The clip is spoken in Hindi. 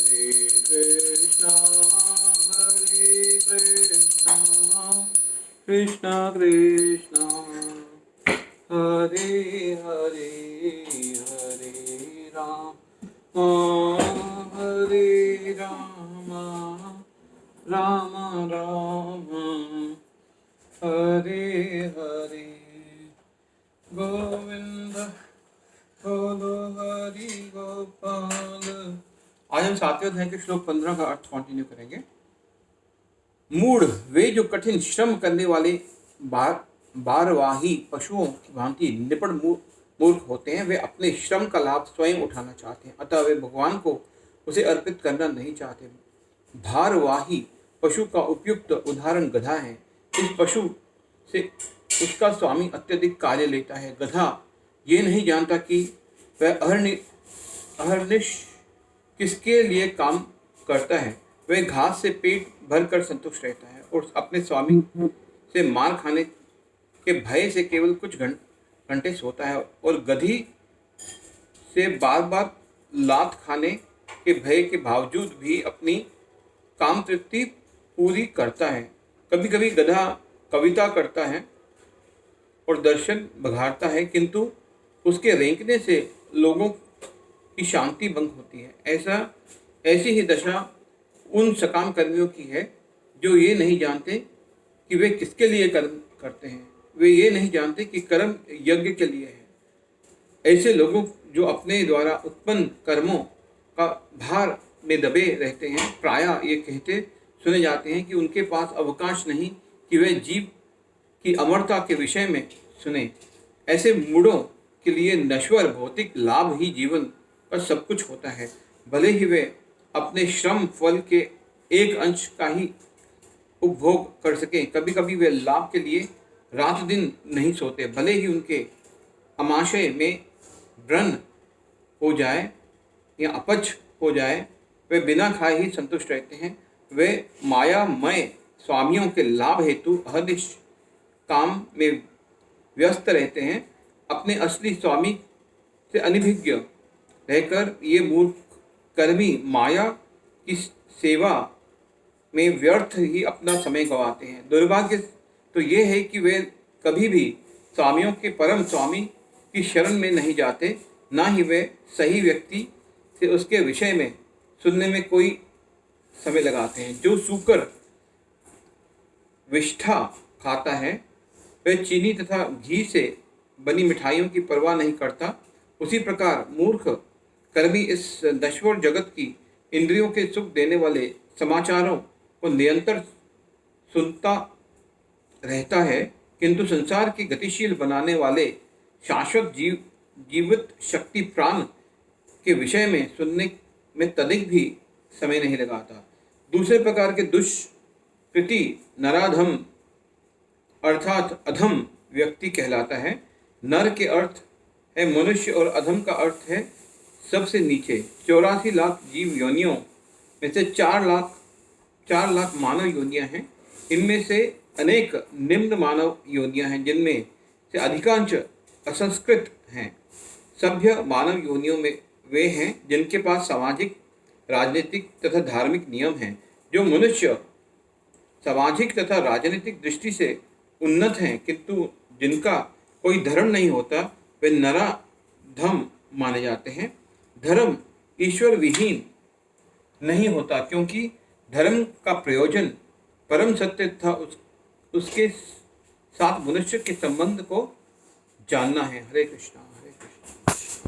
कृष्ण कृष्ण हरे हरे हरे राम हरे राम राम राम हरे हरे गोविंद बोलो हरि गोपाल। आज हम सातवें अध्याय के श्लोक 15 का अर्थ कंटिन्यू करेंगे। मूढ़ वे जो कठिन श्रम करने वाले बारवाही पशुओं की भांति निपुण मूर्ख होते हैं, वे अपने श्रम का लाभ स्वयं उठाना चाहते हैं, अतः वे भगवान को उसे अर्पित करना नहीं चाहते। भारवाही पशु का उपयुक्त उदाहरण गधा है। इस पशु से उसका स्वामी अत्यधिक कार्य लेता है। गधा ये नहीं जानता कि वह अहर्निश किसके लिए काम करता है। वह घास से पेट भरकर संतुष्ट रहता है और अपने स्वामी से मार खाने के भय से केवल कुछ घंटे सोता है, और गधी से बार बार लात खाने के भय के बावजूद भी अपनी काम तृप्ति पूरी करता है। कभी कभी गधा कविता करता है और दर्शन बघाड़ता है, किंतु उसके रेंकने से लोगों की शांति भंग होती है। ऐसी ही दशा उन सकाम कर्मियों की है जो ये नहीं जानते कि वे किसके लिए कर्म करते हैं। वे ये नहीं जानते कि कर्म यज्ञ के लिए है। ऐसे लोगों जो अपने द्वारा उत्पन्न कर्मों का भार में दबे रहते हैं, प्रायः ये कहते सुने जाते हैं कि उनके पास अवकाश नहीं कि वे जीव की अमरता के विषय में सुने। ऐसे मूढ़ों के लिए नश्वर भौतिक लाभ ही जीवन का सब कुछ होता है। भले ही वे अपने श्रम फल के एक अंश का ही उपभोग कर सकें, कभी कभी वे लाभ के लिए रात दिन नहीं सोते। भले ही उनके अमाशय में व्रण हो जाए या अपच हो जाए, वे बिना खाए ही संतुष्ट रहते हैं। वे मायामय स्वामियों के लाभ हेतु अहर्निश काम में व्यस्त रहते हैं। अपने असली स्वामी से अनभिज्ञ रहकर ये मूर्ख कर्मी माया की सेवा में व्यर्थ ही अपना समय गंवाते हैं। दुर्भाग्य तो ये है कि वे कभी भी स्वामियों के परम स्वामी की शरण में नहीं जाते, ना ही वे सही व्यक्ति से उसके विषय में सुनने में कोई समय लगाते हैं। जो सूकर विष्ठा खाता है वह चीनी तथा घी से बनी मिठाइयों की परवाह नहीं करता, उसी प्रकार मूर्ख कर्मी इस नश्वर जगत की इंद्रियों के सुख देने वाले समाचारों को निरंतर सुनता रहता है, किंतु संसार की गतिशील बनाने वाले शाश्वत जीवित शक्ति प्राण के विषय में सुनने में तनिक भी समय नहीं लगाता। दूसरे प्रकार के दुष्कृति नराधम अर्थात अधम व्यक्ति कहलाता है। नर के अर्थ है मनुष्य और अधम का अर्थ है सबसे नीचे। 84 लाख जीव योनियों में से 4 लाख मानव योनियां हैं। इनमें से अनेक निम्न मानव योनियां हैं, जिनमें से अधिकांश असंस्कृत हैं। सभ्य मानव योनियों में वे हैं जिनके पास सामाजिक, राजनीतिक तथा धार्मिक नियम हैं। जो मनुष्य सामाजिक तथा राजनीतिक दृष्टि से उन्नत हैं, किंतु जिनका कोई धर्म नहीं होता, वे नराधम माने जाते हैं। धर्म ईश्वर विहीन नहीं होता, क्योंकि धर्म का प्रयोजन परम सत्य तथा उसके साथ मनुष्य के संबंध को जानना है। हरे कृष्णा।